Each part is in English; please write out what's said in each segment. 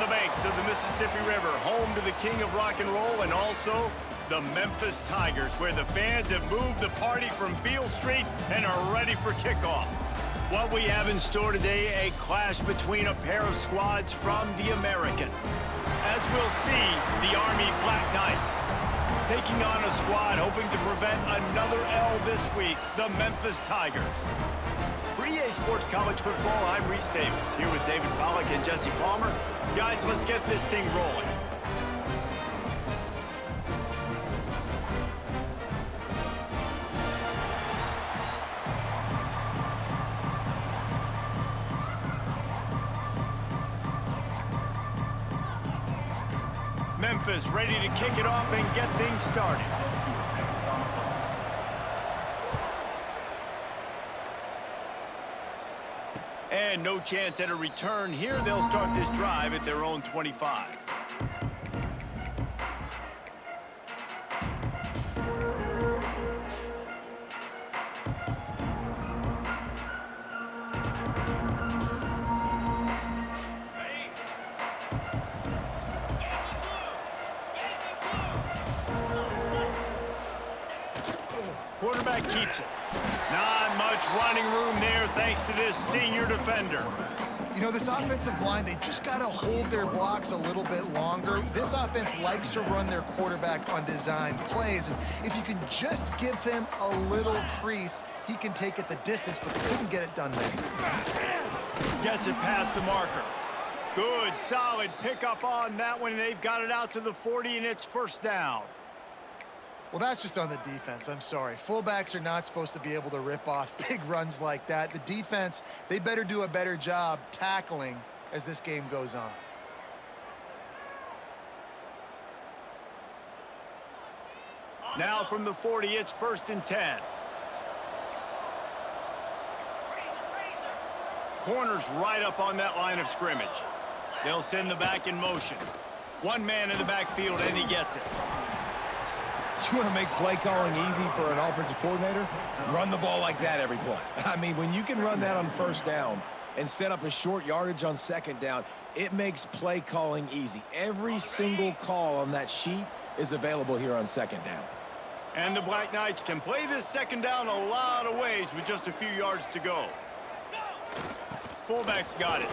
on the banks of the Mississippi River, home to the king of rock and roll and also the Memphis Tigers, where the fans have moved the party from Beale Street and are ready for kickoff. What we have in store today, a clash between a pair of squads from the American. As we'll see, the Army Black Knights taking on a squad hoping to prevent another L this week, the Memphis Tigers. For EA Sports College Football, I'm Reese Davis, here with David Pollack and Jesse Palmer. Guys, let's get this thing rolling. Memphis ready to kick it off and get things started. And no chance at a return here. They'll start this drive at their own 25. Quarterback keeps it. Not much running room there thanks to this senior defender. You know, this offensive line, they just got to hold their blocks a little bit longer. This offense likes to run their quarterback on design plays. And if you can just give him a little crease, he can take it the distance, but they couldn't get it done there. Gets it past the marker. Good, solid pickup on that one. They've got it out to the 40, and it's first down. Well, that's just on the defense. I'm sorry. Fullbacks are not supposed to be able to rip off big runs like that. The defense, they better do a better job tackling as this game goes on. Now from the 40, it's 1st and 10. Corners right up on that line of scrimmage. They'll send the back in motion. One man in the backfield, and he gets it. You want to make play calling easy for an offensive coordinator? Run the ball like that every play. I mean, when you can run that on first down and set up a short yardage on second down, it makes play calling easy. Every single call on that sheet is available here on second down. And the Black Knights can play this second down a lot of ways with just a few yards to go. Fullback's got it.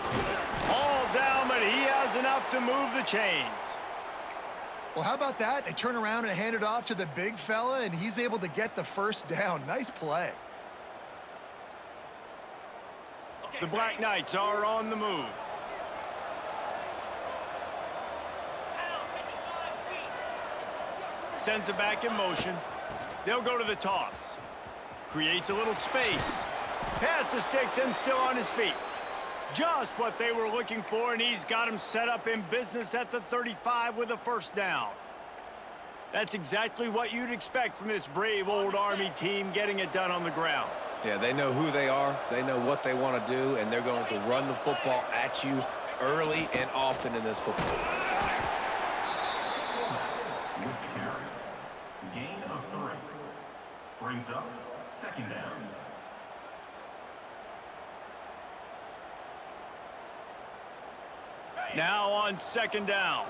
All down, but he has enough to move the chains. Well, how about that? They turn around and hand it off to the big fella, and he's able to get the first down. Nice play. The Black Knights are on the move. Sends it back in motion. They'll go to the toss. Creates a little space. Pass the sticks and still on his feet. Just what they were looking for, and he's got him set up in business at the 35 with a first down. That's exactly what you'd expect from this brave old Army team, getting it done on the ground. Yeah, they know who they are, they know what they want to do, and they're going to run the football at you early and often in this football game. With the carry, gain of 3. Brings up second down. Now on second down.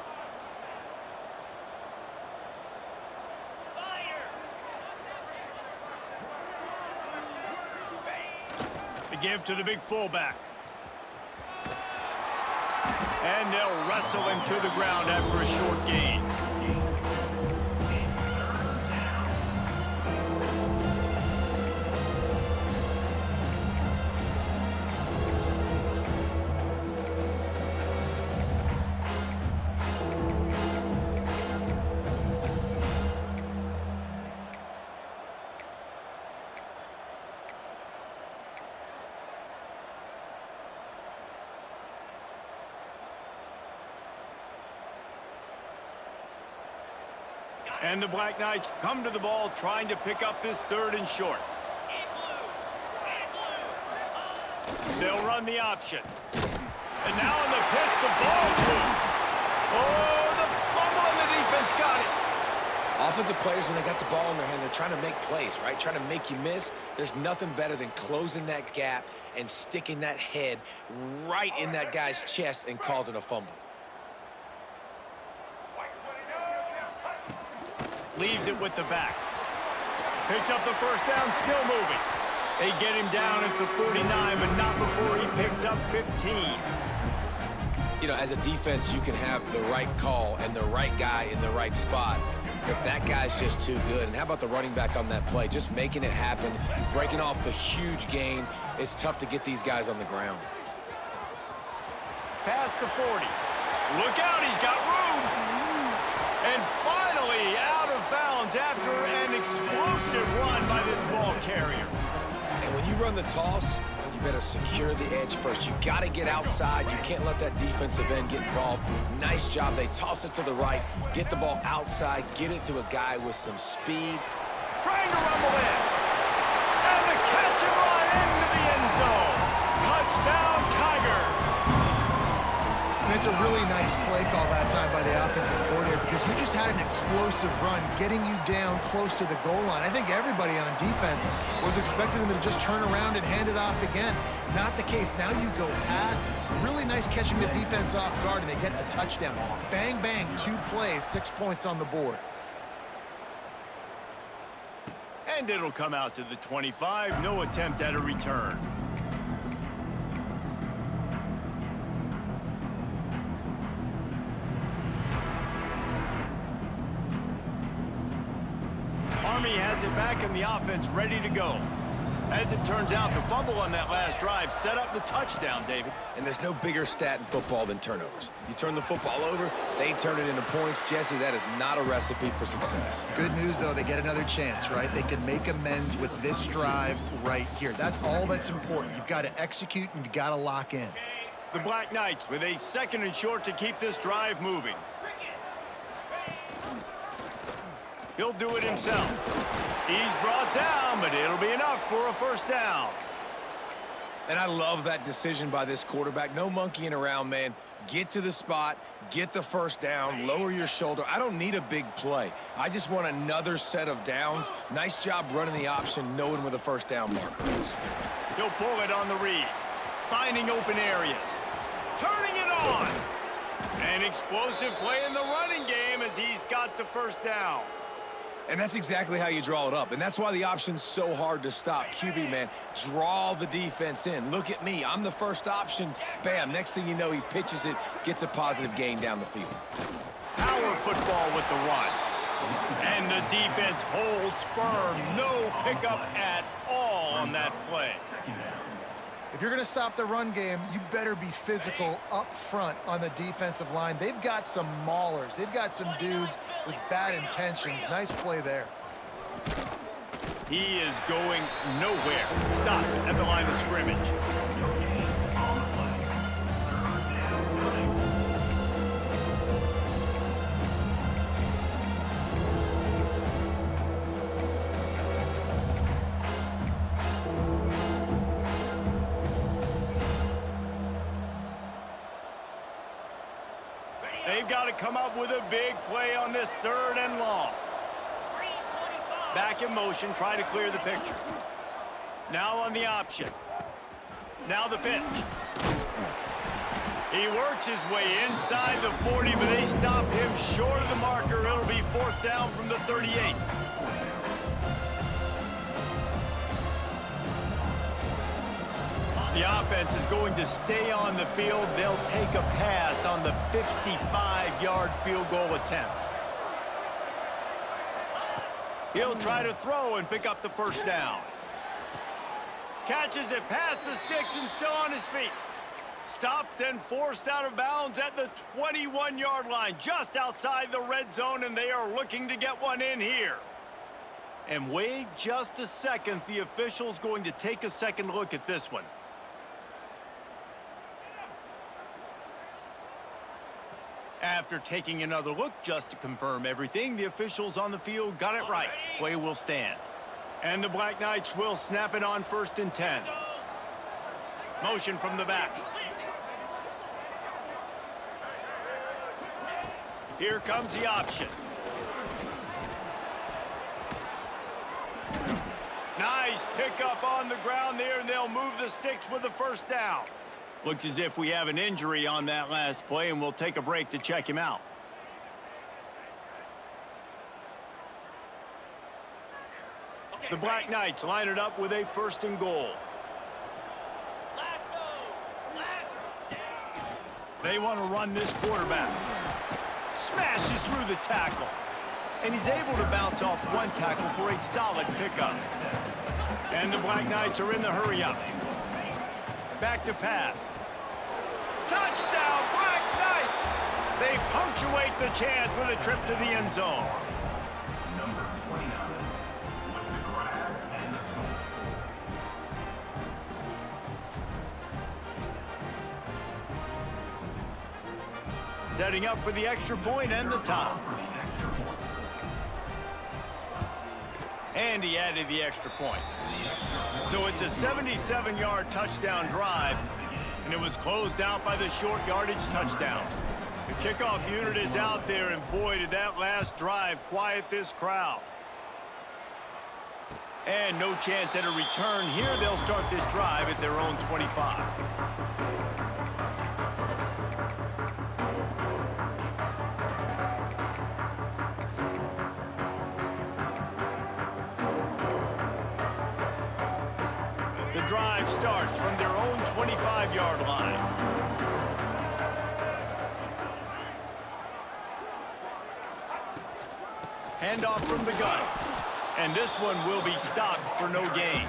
The give to the big fullback. And they'll wrestle him to the ground after a short gain. And the Black Knights come to the ball trying to pick up this 3rd and short. They'll run the option. And now in the pitch, the ball's loose. Oh, the fumble, and the defense got it. Offensive players, when they got the ball in their hand, they're trying to make plays, right? Trying to make you miss. There's nothing better than closing that gap and sticking that head right in that guy's chest and causing a fumble. Leaves it with the back. Picks up the first down, still moving. They get him down at the 49, but not before he picks up 15. You know, as a defense, you can have the right call and the right guy in the right spot. But that guy's just too good. And how about the running back on that play? Just making it happen, breaking off the huge gain. It's tough to get these guys on the ground. Past the 40. Look out, he's got room. And finally out of bounds after an explosive run by this ball carrier. And when you run the toss, you better secure the edge first. You got to get outside. You can't let that defensive end get involved. Nice job. They toss it to the right, get the ball outside, get it to a guy with some speed. Trying to rumble in. And the catch and run into the end zone. Touchdown, Tigers. And it's a really nice play call that time by the offensive coordinator because you just had an explosive run getting you down close to the goal line. I think everybody on defense was expecting them to just turn around and hand it off again. Not the case. Now you go pass. Really nice catching the defense off guard, and they get a touchdown. Bang, bang, 2 plays, 6 points on the board. And it'll come out to the 25. No attempt at a return. Army has it back in the offense ready to go. As it turns out, the fumble on that last drive set up the touchdown, David. And there's no bigger stat in football than turnovers. You turn the football over, they turn it into points. Jesse, that is not a recipe for success. Good news, though, they get another chance, right? They can make amends with this drive right here. That's all that's important. You've got to execute and you've got to lock in. The Black Knights with a 2nd and short to keep this drive moving. He'll do it himself. He's brought down, but it'll be enough for a first down. And I love that decision by this quarterback. No monkeying around, man. Get to the spot, get the first down, lower your shoulder. I don't need a big play. I just want another set of downs. Nice job running the option, knowing where the first down marker is. He'll pull it on the read, finding open areas, turning it on. An explosive play in the running game as he's got the first down. And that's exactly how you draw it up. And that's why the option's so hard to stop. QB, man, draw the defense in. Look at me. I'm the first option. Bam. Next thing you know, he pitches it, gets a positive gain down the field. Power football with the run. And the defense holds firm. No pickup at all on that play. If you're going to stop the run game, you better be physical up front on the defensive line. They've got some maulers. They've got some dudes with bad intentions. Nice play there. He is going nowhere. Stop at the line of scrimmage. They've got to come up with a big play on this 3rd and long. Back in motion, try to clear the picture. Now on the option. Now the pitch. He works his way inside the 40, but they stop him short of the marker. It'll be 4th down from the 38. The offense is going to stay on the field. They'll take a pass on the 55-yard field goal attempt. He'll try to throw and pick up the first down. Catches it past the sticks and still on his feet. Stopped and forced out of bounds at the 21-yard line, just outside the red zone, and they are looking to get one in here. And wait just a second. The official's going to take a second look at this one. After taking another look just to confirm everything, the officials on the field got it right. Play will stand. And the Black Knights will snap it on 1st and 10. Motion from the back. Here comes the option. Nice pickup on the ground there, and they'll move the sticks with the first down. Looks as if we have an injury on that last play, and we'll take a break to check him out. The Black Knights line it up with a 1st and goal. They want to run this quarterback. Smashes through the tackle. And he's able to bounce off one tackle for a solid pickup. And the Black Knights are in the hurry-up. Back to pass. Touchdown, Black Knights! They punctuate the chance with a trip to the end zone. Number 29 with the grab and the score. Setting up for the extra point and the tie. And he added the extra point. So it's a 77-yard touchdown drive, and it was closed out by the short yardage touchdown. The kickoff unit is out there, and boy, did that last drive quiet this crowd. And no chance at a return here. They'll start this drive at their own 25. The drive starts from their own 25-yard line. Handoff from the gun. And this one will be stopped for no gain.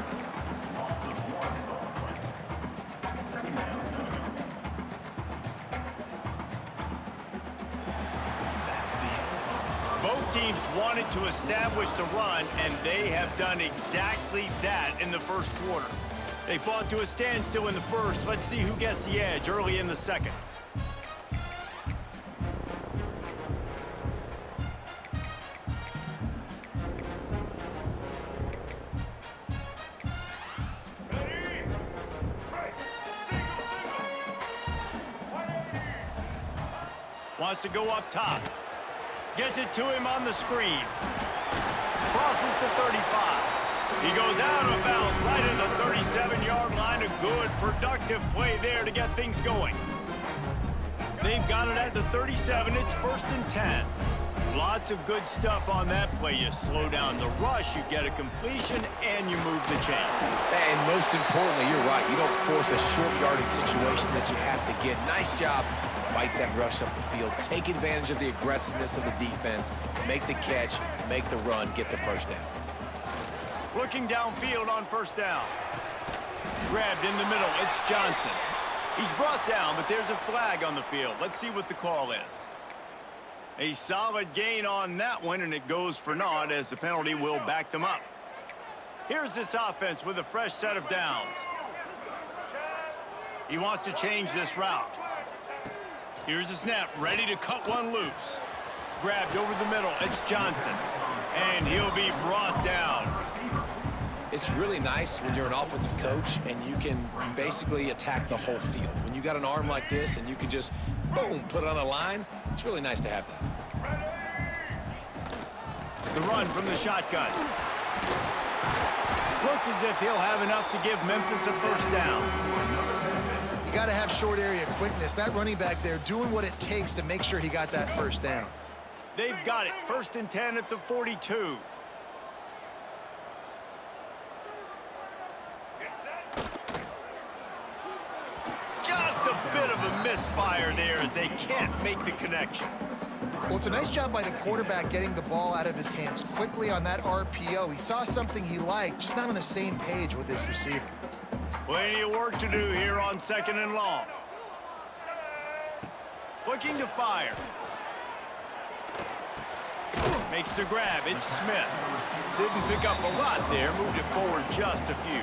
Both teams wanted to establish the run, and they have done exactly that in the first quarter. They fought to a standstill in the first. Let's see who gets the edge early in the second. Wants to go up top. Gets it to him on the screen. Crosses the 35. He goes out of bounds right in the 37-yard line. A good, productive play there to get things going. They've got it at the 37. It's 1st and 10. Lots of good stuff on that play. You slow down the rush, you get a completion, and you move the chains. And most importantly, you're right. You don't force a short yardage situation that you have to get. Nice job. Fight that rush up the field. Take advantage of the aggressiveness of the defense. Make the catch, make the run, get the first down. Looking downfield on 1st down. Grabbed in the middle. It's Johnson. He's brought down, but there's a flag on the field. Let's see what the call is. A solid gain on that one, and it goes for naught as the penalty will back them up. Here's this offense with a fresh set of downs. He wants to change this route. Here's the snap, ready to cut one loose. Grabbed over the middle, it's Johnson. And he'll be brought down. It's really nice when you're an offensive coach and you can basically attack the whole field. When you got an arm like this and you can just, boom, put it on a line, it's really nice to have that. The run from the shotgun. Looks as if he'll have enough to give Memphis a 1st down. You got to have short area quickness. That running back there doing what it takes to make sure he got that 1st down. They've got it. 1st and 10 at the 42. Just a bit of a misfire there as they can't make the connection. Well, it's a nice job by the quarterback getting the ball out of his hands quickly on that RPO. He saw something he liked, just not on the same page with his receiver. Plenty of work to do here on 2nd and long. Looking to fire. Makes the grab. It's Smith. Didn't pick up a lot there. Moved it forward just a few.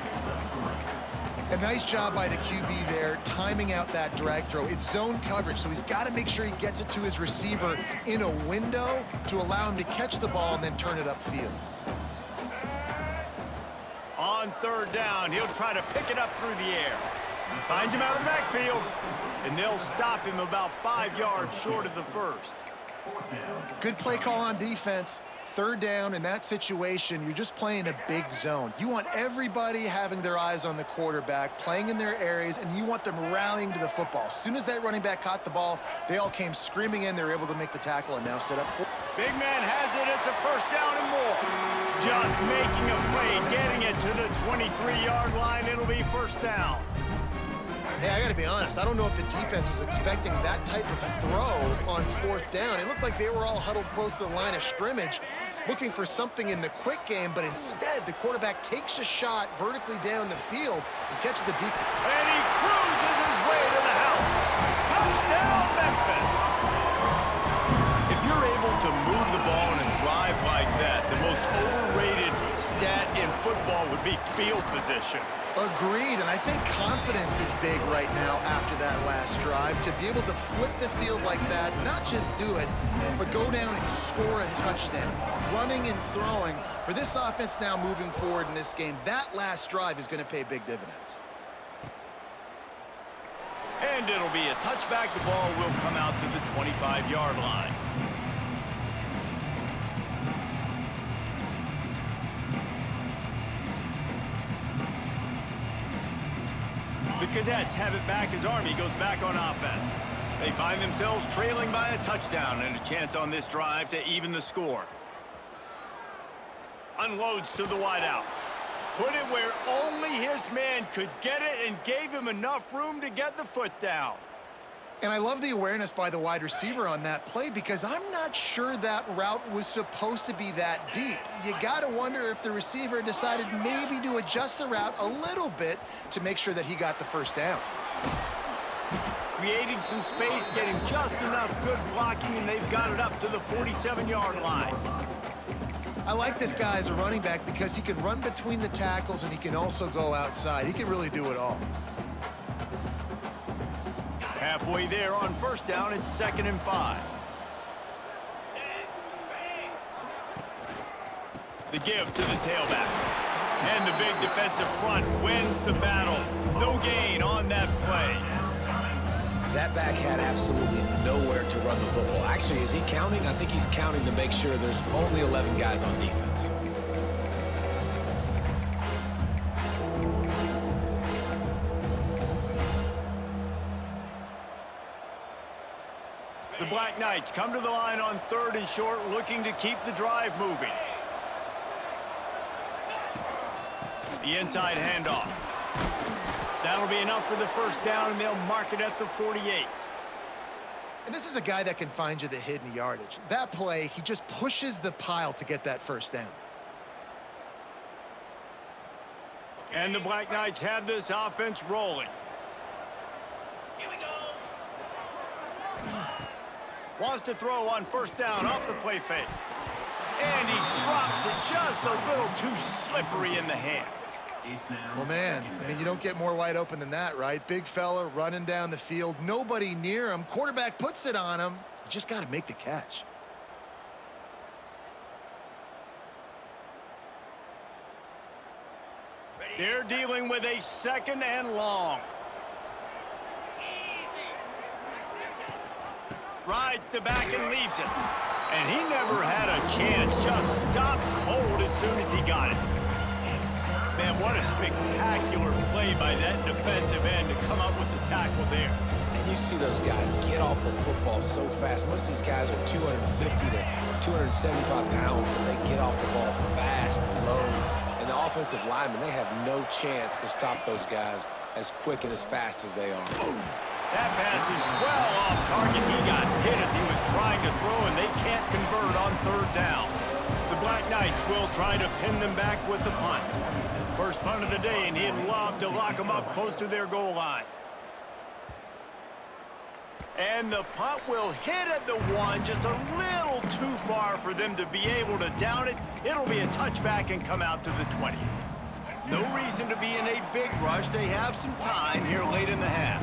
A nice job by the QB there, timing out that drag throw. It's zone coverage, so he's got to make sure he gets it to his receiver in a window to allow him to catch the ball and then turn it upfield. On 3rd down, he'll try to pick it up through the air. Finds him out of the backfield, and they'll stop him about 5 yards short of the 1st. Fourth down. Good play call on defense. Third down in that situation, you're just playing a big zone. You want everybody having their eyes on the quarterback, playing in their areas, and you want them rallying to the football. As soon as that running back caught the ball, they all came screaming in. They were able to make the tackle and now set up for. Big man has it. It's a first down and more. Just making a play, getting it to the 23-yard line. It'll be first down. Hey, I got to be honest. I don't know if the defense was expecting that type of throw on fourth down. It looked like they were all huddled close to the line of scrimmage, looking for something in the quick game, but instead the quarterback takes a shot vertically down the field and catches the deep. And he cruises his way to the house. Touchdown, Memphis. If you're able to move the ball in a drive like that, the most overrated stat in football would be field position. Agreed, and I think confidence is big right now after that last drive. To be able to flip the field like that, not just do it, but go down and score a touchdown. Running and throwing. For this offense now moving forward in this game, that last drive is going to pay big dividends. And it'll be a touchback. The ball will come out to the 25-yard line. The Cadets have it back as Army goes back on offense. They find themselves trailing by a touchdown and a chance on this drive to even the score. Unloads to the wideout. Put it where only his man could get it and gave him enough room to get the foot down. And I love the awareness by the wide receiver on that play because I'm not sure that route was supposed to be that deep. You got to wonder if the receiver decided maybe to adjust the route a little bit to make sure that he got the first down. Creating some space, getting just enough good blocking, and they've got it up to the 47-yard line. I like this guy as a running back because he can run between the tackles and he can also go outside. He can really do it all. Halfway there on first down, it's 2nd and 5. The give to the tailback. And the big defensive front wins the battle. No gain on that play. That back had absolutely nowhere to run the football. Actually, is he counting? I think he's counting to make sure there's only 11 guys on defense. The Black Knights come to the line on 3rd and short, looking to keep the drive moving. The inside handoff. That'll be enough for the first down, and they'll mark it at the 48. And this is a guy that can find you the hidden yardage. That play, he just pushes the pile to get that first down. And the Black Knights have this offense rolling. Here we go. Wants to throw on first down off the play fake. And he drops it just a little too slippery in the hands. Well, man, I mean, you don't get more wide open than that, right? Big fella running down the field, nobody near him. Quarterback puts it on him. You just got to make the catch. They're dealing with a 2nd and long. Rides the back and leaves it. And he never had a chance. Just stopped cold as soon as he got it. Man, what a spectacular play by that defensive end to come up with the tackle there. And you see those guys get off the football so fast. Most of these guys are 250 to 275 pounds, but they get off the ball fast and low. And the offensive linemen, they have no chance to stop those guys as quick and as fast as they are. That pass is well off target. He got hit as he was trying to throw, and they can't convert on 3rd down. The Black Knights will try to pin them back with the punt. First punt of the day, and he'd love to lock them up close to their goal line. And the punt will hit at the 1, just a little too far for them to be able to down it. It'll be a touchback and come out to the 20. No reason to be in a big rush. They have some time here late in the half.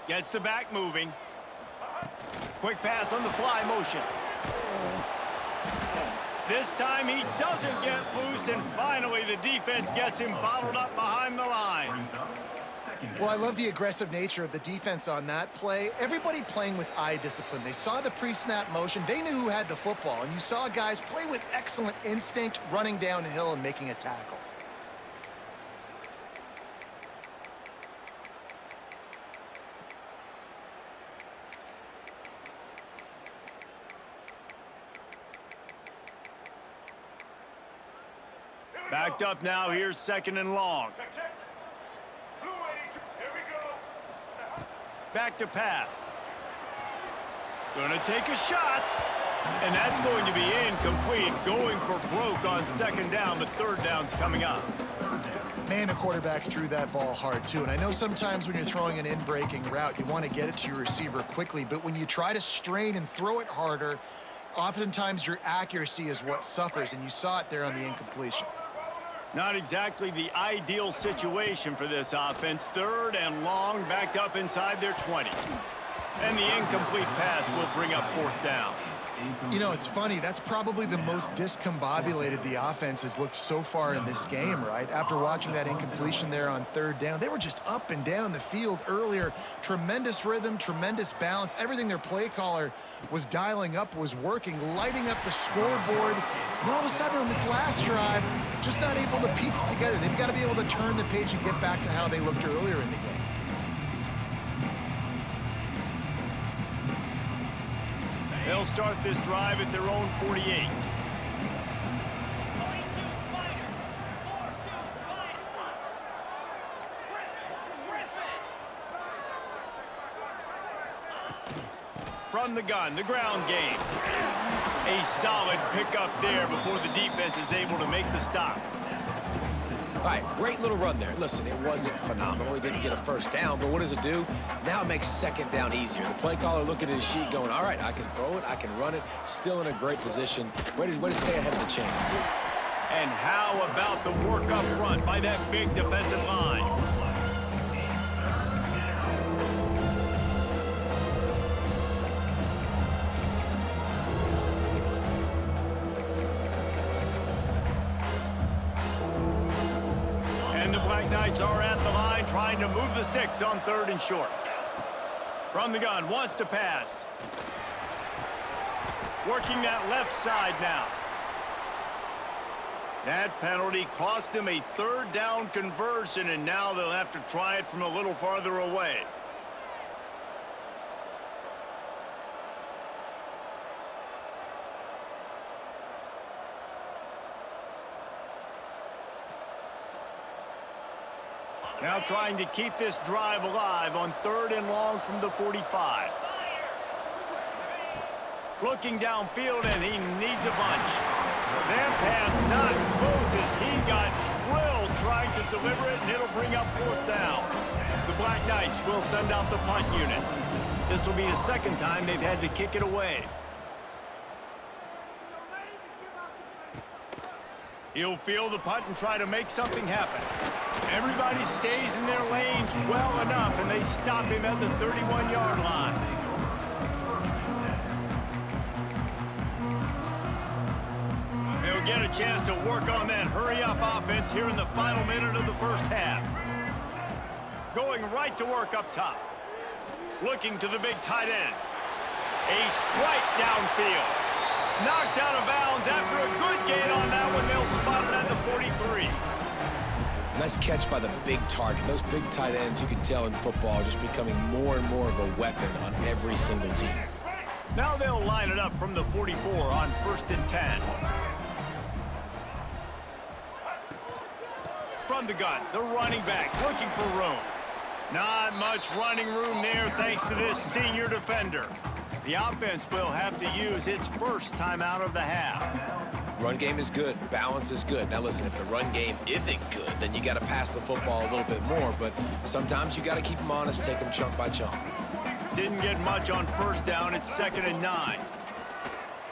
Gets the back moving. Quick pass on the fly motion. This time he doesn't get loose, and finally the defense gets him bottled up behind the line. Well, I love the aggressive nature of the defense on that play. Everybody playing with eye discipline. They saw the pre-snap motion. They knew who had the football, and you saw guys play with excellent instinct, running downhill and making a tackle. Backed up now, here's 2nd and long. Back to pass. Gonna take a shot. And that's going to be incomplete. Going for broke on 2nd down, but 3rd down's coming up. Man, the quarterback threw that ball hard, too. And I know sometimes when you're throwing an in-breaking route, you want to get it to your receiver quickly. But when you try to strain and throw it harder, oftentimes your accuracy is what suffers. And you saw it there on the incompletion. Not exactly the ideal situation for this offense. 3rd and long, backed up inside their 20. And the incomplete pass will bring up 4th down. You know, it's funny. That's probably the most discombobulated the offense has looked so far in this game, right? After watching that incompletion there on 3rd down, they were just up and down the field earlier. Tremendous rhythm, tremendous balance. Everything their play caller was dialing up was working, lighting up the scoreboard. And all of a sudden on this last drive, just not able to piece it together. They've got to be able to turn the page and get back to how they looked earlier in the game. They'll start this drive at their own 48. From the gun, the ground game. A solid pickup there before the defense is able to make the stop. All right, great little run there. Listen, it wasn't phenomenal. He didn't get a 1st down, but what does it do? Now it makes 2nd down easier. The play caller looking at his sheet going, all right, I can throw it, I can run it, still in a great position. Way to stay ahead of the chains. And how about the work up front by that big defensive line? Knights are at the line trying to move the sticks on 3rd and short. From the gun, wants to pass. Working that left side now. That penalty cost them a 3rd down conversion, and now they'll have to try it from a little farther away. Now trying to keep this drive alive on 3rd and long from the 45. Looking downfield, and he needs a bunch. That pass not close as he got drilled trying to deliver it, and it'll bring up 4th down. The Black Knights will send out the punt unit. This will be the 2nd time they've had to kick it away. He'll field the punt and try to make something happen. Everybody stays in their lanes well enough, and they stop him at the 31-yard line. They'll get a chance to work on that hurry-up offense here in the final minute of the 1st half. Going right to work up top. Looking to the big tight end. A strike downfield. Knocked out of bounds after a good gain on that one. They'll spot it at the 43. Nice catch by the big target. Those big tight ends, you can tell in football, are just becoming more and more of a weapon on every single team. Now they'll line it up from the 44 on 1st and 10. From the gun, the running back looking for room. Not much running room there thanks to this senior defender. The offense will have to use its 1st timeout of the half. Run game is good. Balance is good. Now, listen, if the run game isn't good, then you got to pass the football a little bit more. But sometimes you got to keep them honest, take them chunk by chunk. Didn't get much on 1st down. It's 2nd and 9.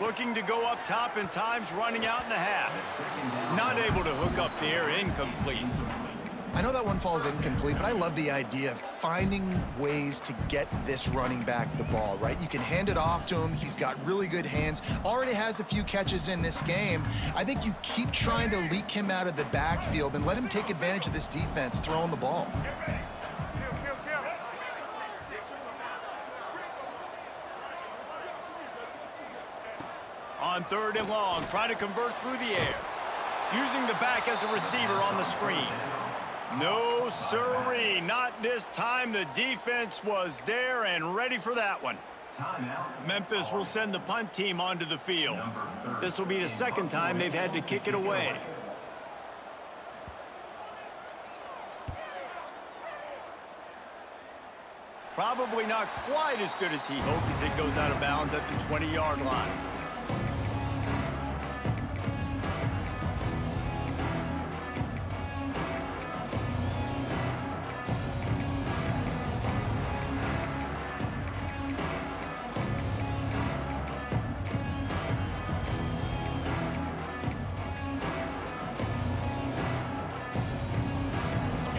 Looking to go up top, and time's running out in the half. Not able to hook up there. Incomplete. I know that one falls incomplete, but I love the idea of finding ways to get this running back the ball, right? You can hand it off to him. He's got really good hands, already has a few catches in this game. I think you keep trying to leak him out of the backfield and let him take advantage of this defense throwing the ball. On 3rd and long, trying to convert through the air. Using the back as a receiver on the screen. No sirree, not this time. The defense was there and ready for that one. Memphis will send the punt team onto the field. This will be the 2nd time they've had to kick it away. Probably not quite as good as he hoped as it goes out of bounds at the 20-yard line.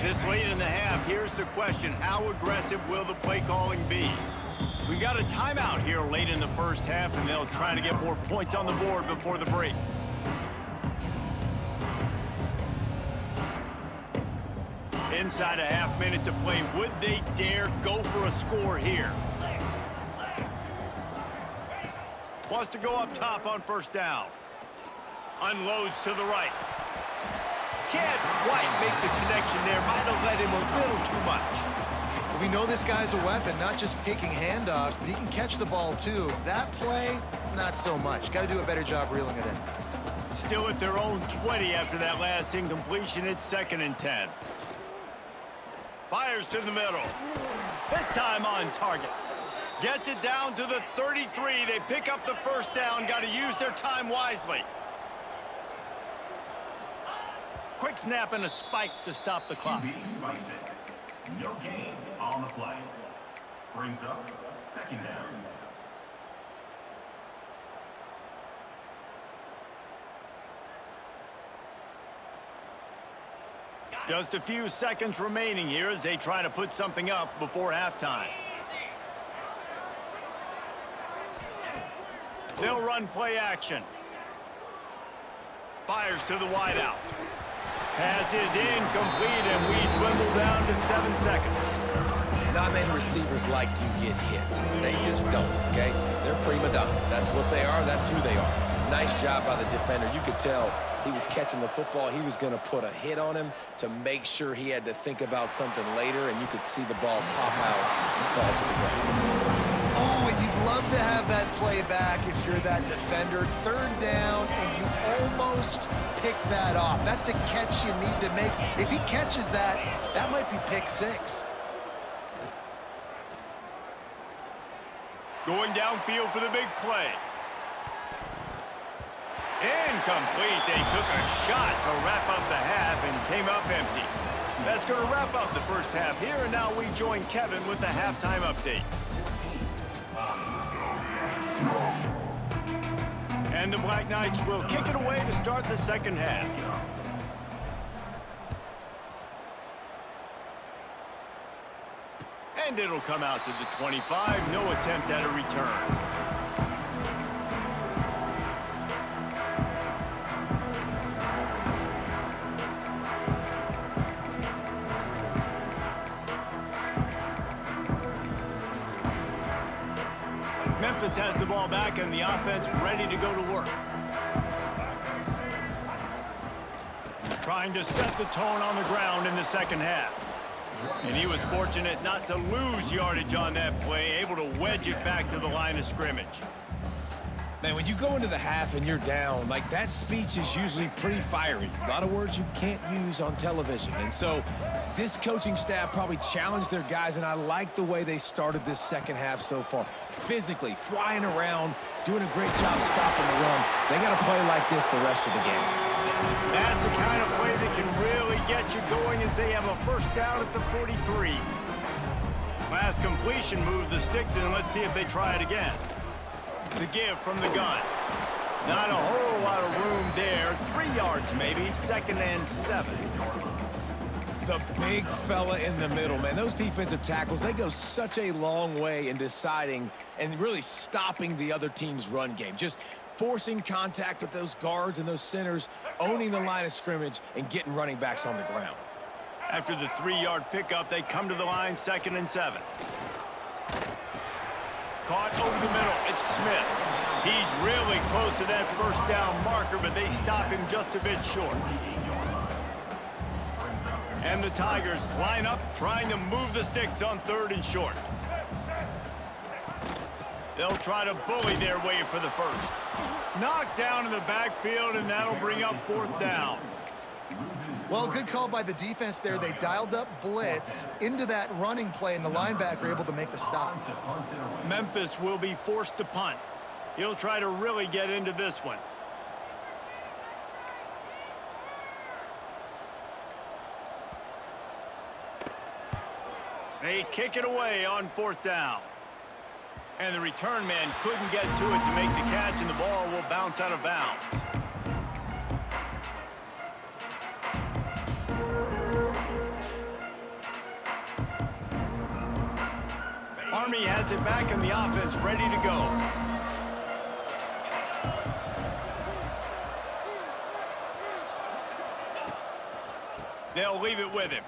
This late in the half, here's the question: how aggressive will the play calling be? We got a timeout here late in the 1st half, and they'll try to get more points on the board before the break. Inside a half minute to play. Would they dare go for a score here? Wants to go up top on 1st down. Unloads to the right. Can't quite make the connection there. Might have let him a little too much. We know this guy's a weapon, not just taking handoffs, but he can catch the ball too. That play, not so much. Got to do a better job reeling it in. Still at their own 20 after that last incompletion. It's 2nd and 10. Fires to the middle. This time on target. Gets it down to the 33. They pick up the 1st down. Got to use their time wisely. Quick snap and a spike to stop the clock. Spikes it. No gain on the play. Brings up 2nd down. Just a few seconds remaining here as they try to put something up before halftime. They'll run play action. Fires to the wideout. Pass is incomplete, and we dwindle down to 7 seconds. Not many receivers like to get hit. They just don't, okay? They're prima donnas. That's what they are. That's who they are. Nice job by the defender. You could tell he was catching the football. He was going to put a hit on him to make sure he had to think about something later, and you could see the ball pop out and fall to the ground. Oh, and you'd love to have that play back if you're that defender. 3rd down, and you almost pick that off. That's a catch you need to make. If he catches that, that might be pick 6. Going downfield for the big play. Incomplete. They took a shot to wrap up the half and came up empty. That's going to wrap up the 1st half here, and now we join Kevin with the halftime update. And the Black Knights will kick it away to start the 2nd half. And it'll come out to the 25. No attempt at a return. Memphis has the ball back and the offense ready to go to work. Trying to set the tone on the ground in the 2nd half. And he was fortunate not to lose yardage on that play, able to wedge it back to the line of scrimmage. Man, when you go into the half and you're down, like, that speech is usually pretty fiery. A lot of words you can't use on television. And so this coaching staff probably challenged their guys, and I like the way they started this 2nd half so far. Physically, flying around, doing a great job stopping the run. They got to play like this the rest of the game. That's the kind of play that can really get you going as they have a 1st down at the 43. Last completion moved the sticks in. Let's see if they try it again. The give from the gun. Not a whole lot of room there. 3 yards maybe. 2nd and 7. The big fella in the middle, man. Those defensive tackles, they go such a long way in deciding and really stopping the other team's run game. Just forcing contact with those guards and those centers, owning the line of scrimmage, and getting running backs on the ground. After the 3-yard pickup, they come to the line, 2nd and 7. Caught over the middle. It's Smith. He's really close to that first down marker, but they stop him just a bit short. And the Tigers line up, trying to move the sticks on 3rd and short. They'll try to bully their way for the first. Knocked down in the backfield, and that'll bring up 4th down. Well, good call by the defense there. They dialed up blitz into that running play, and the linebacker able to make the stop. Memphis will be forced to punt. He'll try to really get into this one. They kick it away on 4th down. And the return man couldn't get to it to make the catch, and the ball will bounce out of bounds. Army has it back in the offense, ready to go. They'll leave it with him.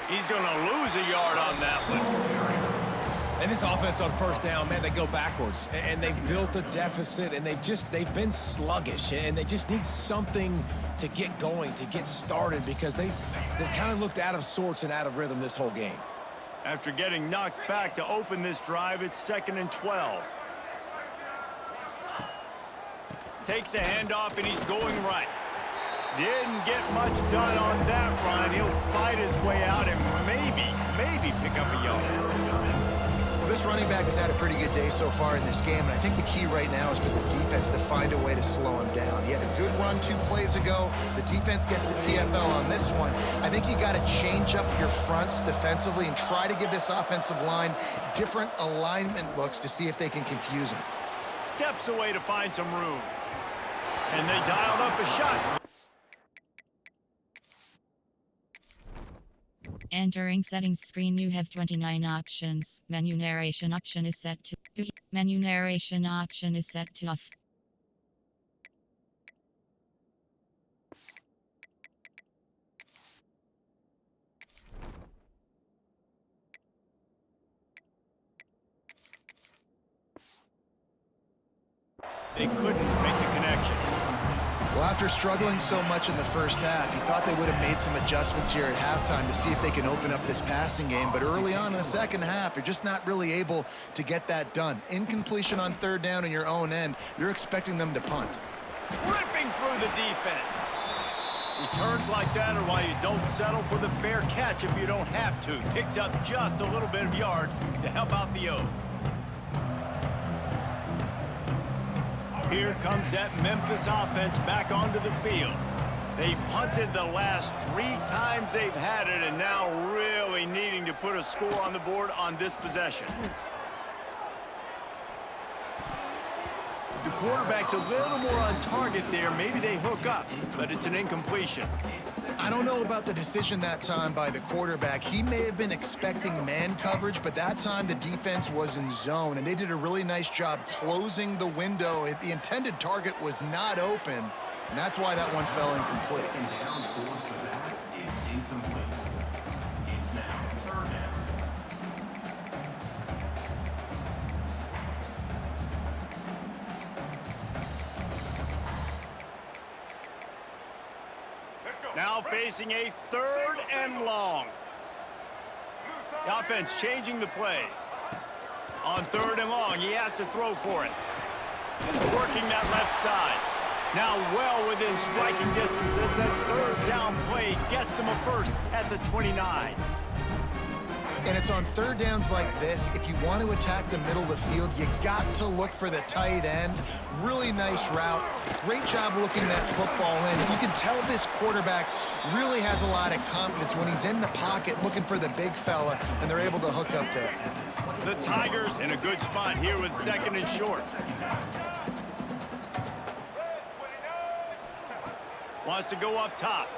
He's going to lose a yard on that one. And this offense on 1st down, man, they go backwards. And they've built a deficit, and they've been sluggish. And they just need something to get going, to get started, because they've kind of looked out of sorts and out of rhythm this whole game. After getting knocked back to open this drive, it's 2nd and 12. Takes the handoff, and he's going right. Didn't get much done on that run. He'll fight his way out and maybe pick up a yard. Well, this running back has had a pretty good day so far in this game, and I think the key right now is for the defense to find a way to slow him down. He had a good run 2 plays ago. The defense gets the TFL on this one. I think you got to change up your fronts defensively and try to give this offensive line different alignment looks to see if they can confuse him. Steps away to find some room. And they dialed up a shot. Entering settings screen, you have 29 options. Menu narration option is set to menu narration option is set to off. They couldn't make the connection. Well, after struggling so much in the first half, you thought they would have made some adjustments here at halftime to see if they can open up this passing game. But early on in the second half, you're just not really able to get that done. Incompletion on 3rd down in your own end, you're expecting them to punt. Ripping through the defense. Returns like that are why you don't settle for the fair catch if you don't have to. Picks up just a little bit of yards to help out the O. Here comes that Memphis offense back onto the field. They've punted the last 3 times they've had it, and now really needing to put a score on the board on this possession. If the quarterback's a little more on target there, maybe they hook up, but it's an incompletion. I don't know about the decision that time by the quarterback. He may have been expecting man coverage, but that time the defense was in zone, and they did a really nice job closing the window. The intended target was not open, and that's why that one fell incomplete. Down course for that is incomplete. It's now 3rd down. Now facing a 3rd and long. The offense changing the play. On 3rd and long, he has to throw for it. Working that left side. Now well within striking distance as that 3rd down play gets him a first at the 29. And it's on 3rd downs like this, if you want to attack the middle of the field, you got to look for the tight end. Really nice route. Great job looking that football in. You can tell this quarterback really has a lot of confidence when he's in the pocket looking for the big fella, and they're able to hook up there. The Tigers in a good spot here with 2nd and short. Wants to go up top.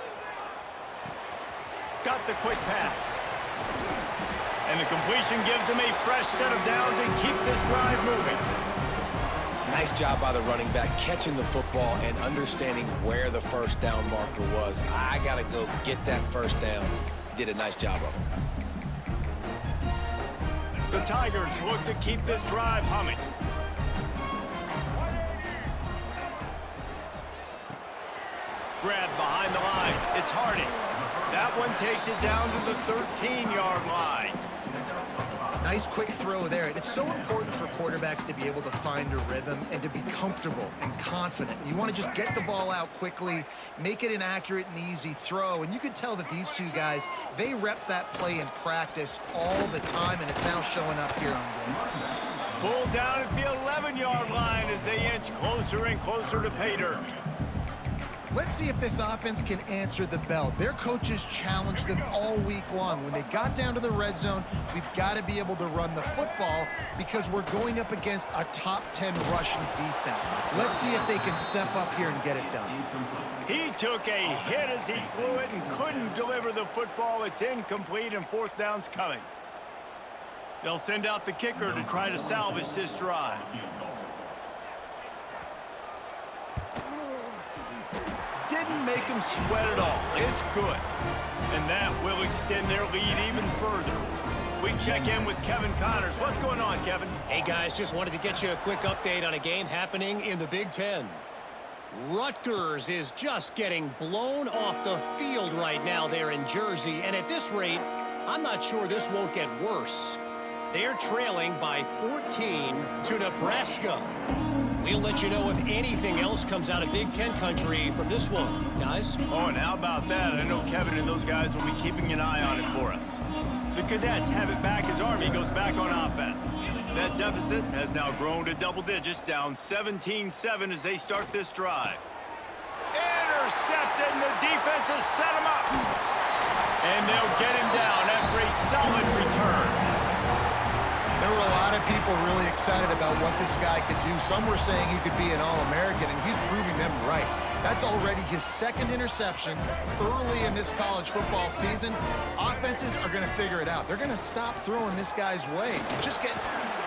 Got the quick pass. And the completion gives him a fresh set of downs and keeps this drive moving. Nice job by the running back, catching the football and understanding where the first down marker was. I got to go get that first down. He did a nice job of it. The Tigers look to keep this drive humming. Grab behind the line. It's Harding. That one takes it down to the 13-yard line. Nice quick throw there. And it's so important for quarterbacks to be able to find a rhythm and to be comfortable and confident. You want to just get the ball out quickly, make it an accurate and easy throw. And you can tell that these two guys, they rep that play in practice all the time, and it's now showing up here on game. Pulled down at the 11-yard line as they inch closer and closer to pay dirt. Let's see if this offense can answer the bell. Their coaches challenged them all week long. When they got down to the red zone, we've got to be able to run the football because we're going up against a top 10 rushing defense. Let's see if they can step up here and get it done. He took a hit as he threw it and couldn't deliver the football. It's incomplete and fourth down's coming. They'll send out the kicker to try to salvage this drive. Didn't make them sweat at all. It's good. And that will extend their lead even further. We check in with Kevin Connors. What's going on, Kevin? Hey, guys, just wanted to get you a quick update on a game happening in the Big Ten. Rutgers is just getting blown off the field right now there in Jersey. And at this rate, I'm not sure this won't get worse. They're trailing by 14 to Nebraska. We'll let you know if anything else comes out of Big Ten country from this one, guys. Oh, and how about that? I know Kevin and those guys will be keeping an eye on it for us. The Cadets have it back as Army goes back on offense. That deficit has now grown to double digits, down 17-7 as they start this drive. Intercepted, and the defense has set him up. And they'll get him down after a solid return. There were a lot of people really excited about what this guy could do. Some were saying he could be an All-American, and he's proving them right. That's already his second interception early in this college football season. Offenses are going to figure it out. They're going to stop throwing this guy's way. Just get...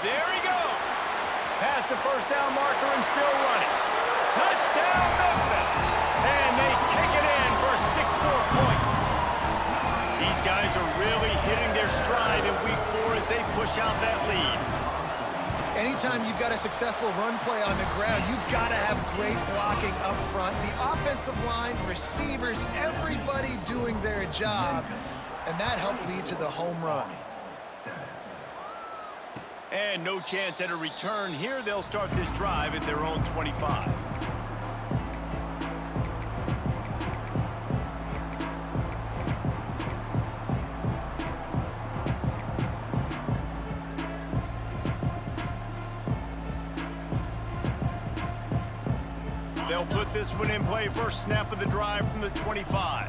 There he goes. Past the first down marker and still running. Touchdown, Memphis. And they take it in for 6 more points. These guys are really hitting their stride in week 4 as they push out that lead. Anytime you've got a successful run play on the ground, you've got to have great blocking up front. The offensive line, receivers, everybody doing their job. And that helped lead to the home run. And no chance at a return here. They'll start this drive at their own 25. They'll put this one in play. First snap of the drive from the 25.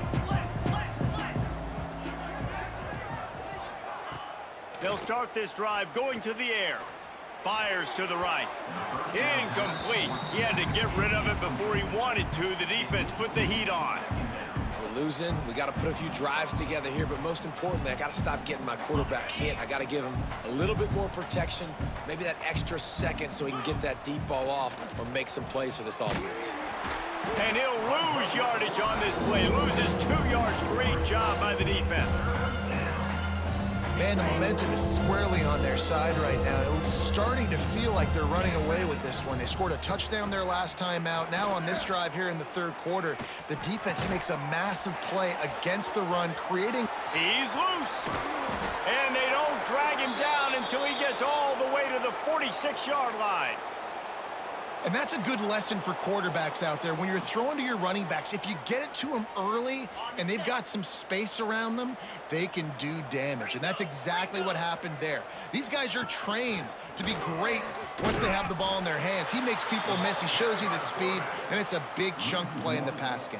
They'll start this drive going to the air. Fires to the right. Incomplete. He had to get rid of it before he wanted to. The defense put the heat on. We're losing. We got to put a few drives together here, but most importantly, I got to stop getting my quarterback hit. I got to give him a little bit more protection, maybe that extra second so he can get that deep ball off or make some plays for this offense. And he'll lose yardage on this play. Loses 2 yards. Great job by the defense. Man, the momentum is squarely on their side right now. It's starting to feel like they're running away with this one. They scored a touchdown their last time out. Now on this drive here in the third quarter, the defense makes a massive play against the run, creating... He's loose. And they don't drag him down until he gets all the way to the 46-yard line. And that's a good lesson for quarterbacks out there. When you're throwing to your running backs, if you get it to them early and they've got some space around them, they can do damage. And that's exactly what happened there. These guys are trained to be great once they have the ball in their hands. He makes people miss. He shows you the speed, and it's a big chunk play in the pass game.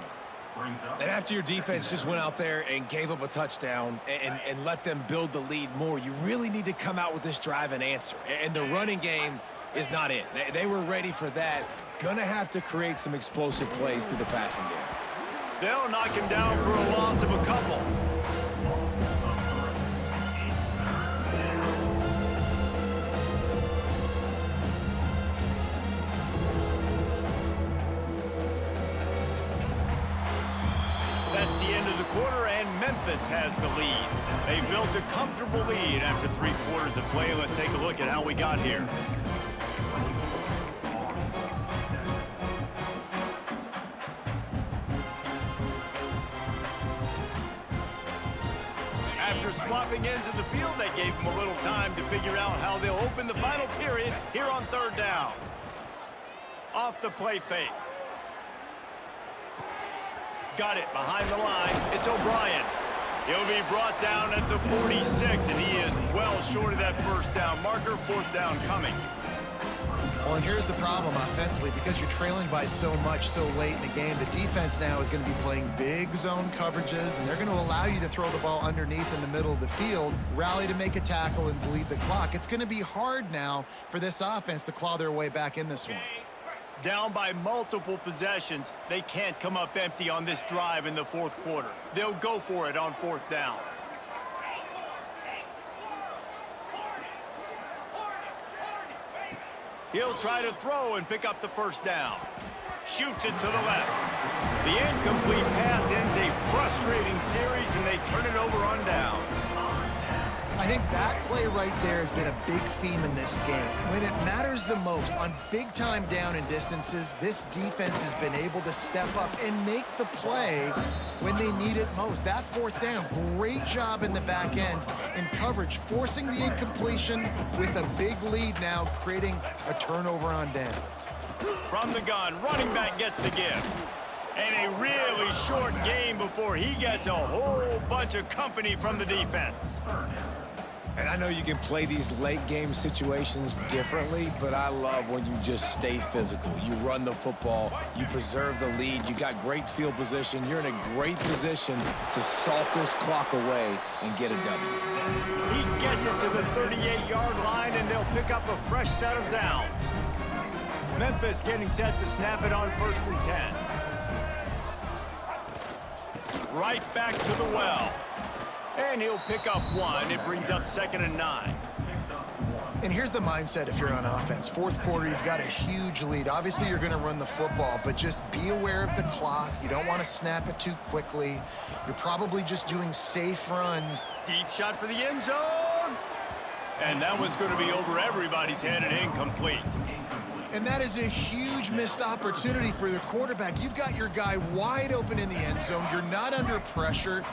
And after your defense just went out there and gave up a touchdown and let them build the lead more, you really need to come out with this drive and answer. And the running game is not it. They were ready for that. Gonna have to create some explosive plays through the passing game. They'll knock him down for a loss of a couple. Memphis has the lead. They built a comfortable lead after 3 quarters of play. Let's take a look at how we got here. After swapping ends of the field, that gave them a little time to figure out how they'll open the final period here on 3rd down. Off the play fake. Got it behind the line. It's O'Brien. He'll be brought down at the 46, and he is well short of that 1st down marker. 4th down coming. Well, and here's the problem offensively. Because you're trailing by so much so late in the game, the defense now is going to be playing big zone coverages, and they're going to allow you to throw the ball underneath in the middle of the field, rally to make a tackle, and bleed the clock. It's going to be hard now for this offense to claw their way back in this one. Down by multiple possessions, they can't come up empty on this drive in the 4th quarter. They'll go for it on 4th down. He'll try to throw and pick up the 1st down. Shoots it to the left. The incomplete pass ends a frustrating series, and they turn it over on downs. I think that play right there has been a big theme in this game. When it matters the most, on big-time down and distances, this defense has been able to step up and make the play when they need it most. That 4th down, great job in the back end in coverage, forcing the incompletion with a big lead now, creating a turnover on downs. From the gun, running back gets the give. And a really short game before he gets a whole bunch of company from the defense. And I know you can play these late game situations differently, but I love when you just stay physical. You run the football, you preserve the lead, you got great field position, you're in a great position to salt this clock away and get a W. He gets it to the 38-yard line, and they'll pick up a fresh set of downs. Memphis getting set to snap it on 1st and 10. Right back to the well. And he'll pick up 1. It brings up 2nd and 9. And here's the mindset if you're on offense. 4th quarter, you've got a huge lead. Obviously, you're going to run the football, but just be aware of the clock. You don't want to snap it too quickly. You're probably just doing safe runs. Deep shot for the end zone. And that one's going to be over everybody's head and incomplete. And that is a huge missed opportunity for the quarterback. You've got your guy wide open in the end zone. You're not under pressure.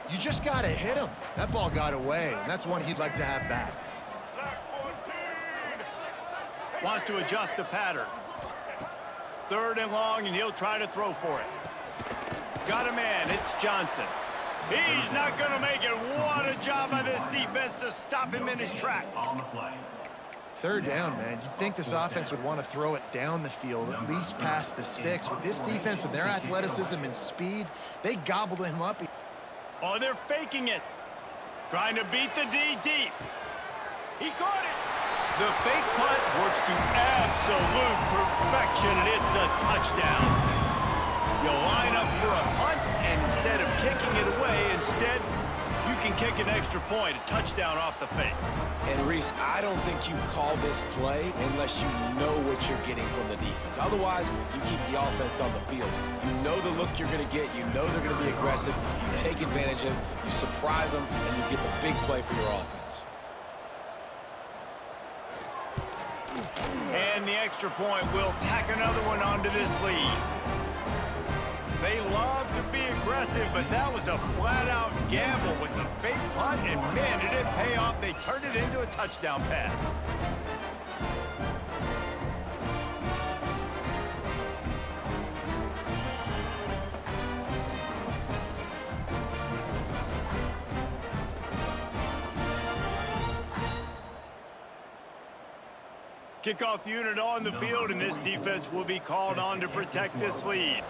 You just got to hit him. That ball got away, and that's one he'd like to have back. Wants to adjust the pattern. 3rd and long, and he'll try to throw for it. Got a man. It's Johnson. He's not going to make it. What a job by this defense to stop him in his tracks. 3rd down, man. You'd think this offense would want to throw it down the field, at least past the sticks. With this defense and their athleticism and speed, they gobbled him up. Oh, they're faking it. Trying to beat the D deep. He caught it. The fake punt works to absolute perfection, and it's a touchdown. You line up for a punt, and instead of kicking it away, instead, you can kick an extra point, a touchdown off the fake. And Reese, I don't think you call this play unless you know what you're getting from the defense. Otherwise, you keep the offense on the field. You know the look you're going to get. You know they're going to be aggressive. You take advantage of it. You surprise them, and you get the big play for your offense. And the extra point will tack another one onto this lead. They love to be aggressive, but that was a flat-out gamble with the fake punt, and man, did it pay off. They turned it into a touchdown pass. Kickoff unit on the field, and this defense will be called on to protect this lead.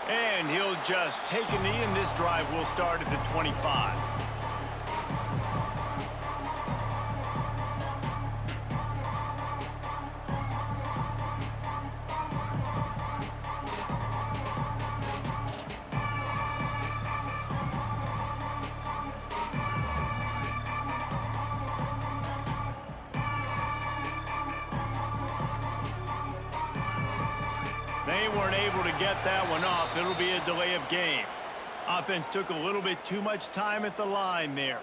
And he'll just take a knee, and this drive will start at the 25. They they weren't able to get that one off. It'll be a delay of game. Offense took a little bit too much time at the line there.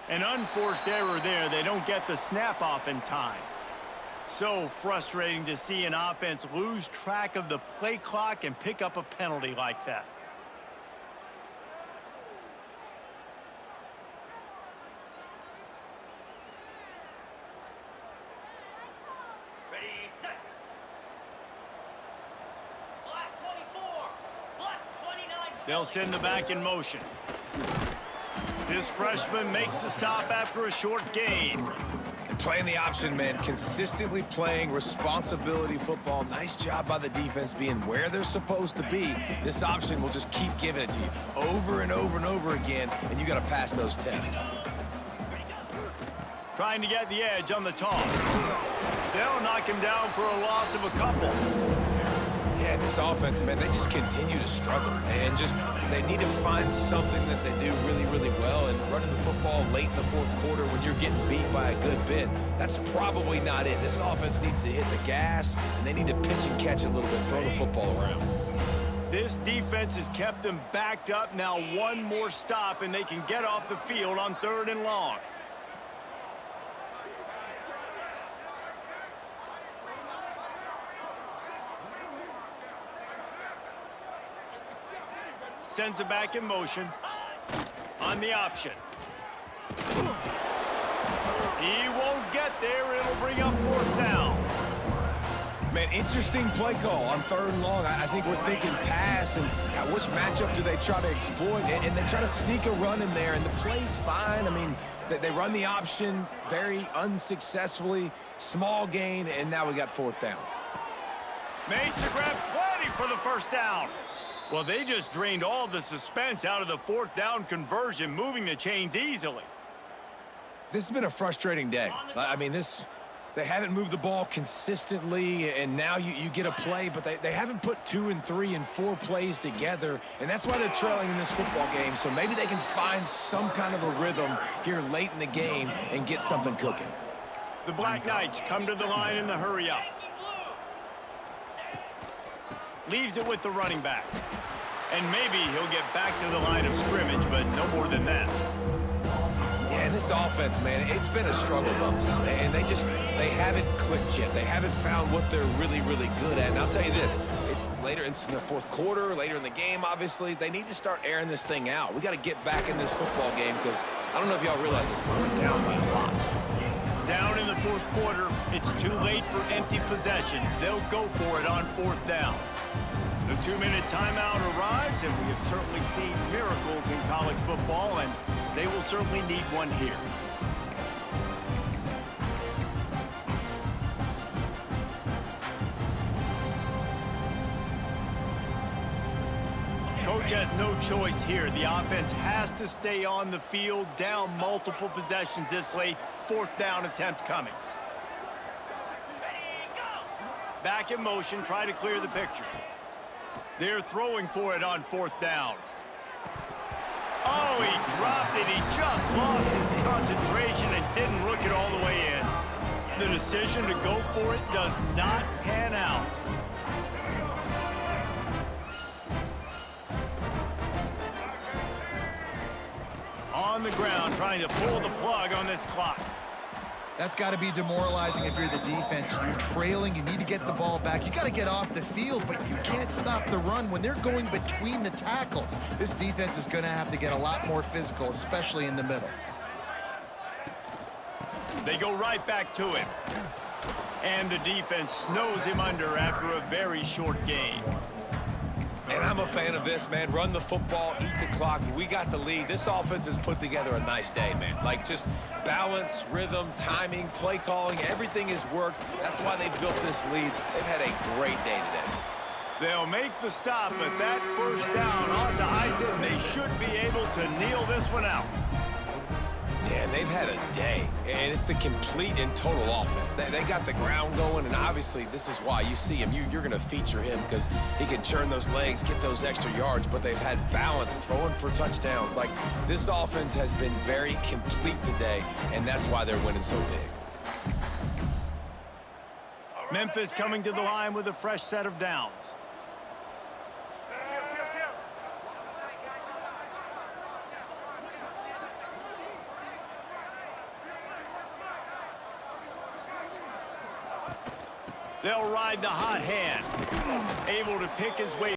An unforced error there. They don't get the snap off in time. So frustrating to see an offense lose track of the play clock and pick up a penalty like that. Ready, set. Black 24. Black 29. They'll send the back in motion. This freshman makes the stop after a short gain. And playing the option, man, consistently playing responsibility football. Nice job by the defense being where they're supposed to be. This option will just keep giving it to you over and over and over again, and you got to pass those tests. Trying to get the edge on the toss. They'll knock him down for a loss of a couple. Yeah, this offense, man, they just continue to struggle. And just, they need to find something that they do really, really well. And running the football late in the fourth quarter when you're getting beat by a good bit, that's probably not it. This offense needs to hit the gas, and they need to pitch and catch a little bit, throw the football around. This defense has kept them backed up. Now one more stop, and they can get off the field on 3rd and long. Sends it back in motion. On the option. He won't get there. It'll bring up 4th down. Man, interesting play call on 3rd and long. I think we're thinking pass, and which matchup do they try to exploit? And they try to sneak a run in there, and the play's fine. I mean, they run the option very unsuccessfully. Small gain, and now we got 4th down. Makes the grab plenty for the 1st down. Well, they just drained all the suspense out of the 4th down conversion, moving the chains easily. This has been a frustrating day. I mean, they haven't moved the ball consistently, and now you get a play, but they haven't put 2 and 3 and 4 plays together, and that's why they're trailing in this football game. So maybe they can find some kind of a rhythm here late in the game and get something cooking. The Black Knights come to the line in the hurry-up. Leaves it with the running back. And maybe he'll get back to the line of scrimmage, but no more than that. Yeah, and this offense, man, it's been a struggle bus. And they haven't clicked yet. They haven't found what they're really, really good at. And I'll tell you this, it's later in the 4th quarter, later in the game, obviously. They need to start airing this thing out. We got to get back in this football game because I don't know if y'all realize this, but we're down by a lot. Down in the 4th quarter, it's too late for empty possessions. They'll go for it on 4th down. The 2-minute timeout arrives, and we have certainly seen miracles in college football, and they will certainly need one here. Coach has no choice here. The offense has to stay on the field, down multiple possessions this late. 4th down attempt coming. Back in motion, try to clear the picture. They're throwing for it on 4th down. Oh, he dropped it. He just lost his concentration and didn't look it all the way in. The decision to go for it does not pan out. On the ground, trying to pull the plug on this clock. That's got to be demoralizing if you're the defense. You're trailing. You need to get the ball back. You got to get off the field, but you can't stop the run when they're going between the tackles. This defense is going to have to get a lot more physical, especially in the middle. They go right back to him. And the defense snows him under after a very short game. And I'm a fan of this, man. Run the football, eat the clock. We got the lead. This offense has put together a nice day, man. Like, just balance, rhythm, timing, play calling, everything has worked. That's why they've built this lead. They've had a great day today. They'll make the stop, but that 1st down ought to ice it, and they should be able to kneel this one out. Yeah, and they've had a day, and it's the complete and total offense. They got the ground going, and obviously this is why you see him. You're going to feature him because he can churn those legs, get those extra yards, but they've had balance, throwing for touchdowns. Like, this offense has been very complete today, and that's why they're winning so big. Memphis coming to the line with a fresh set of downs. They'll ride the hot hand. Able to pick his way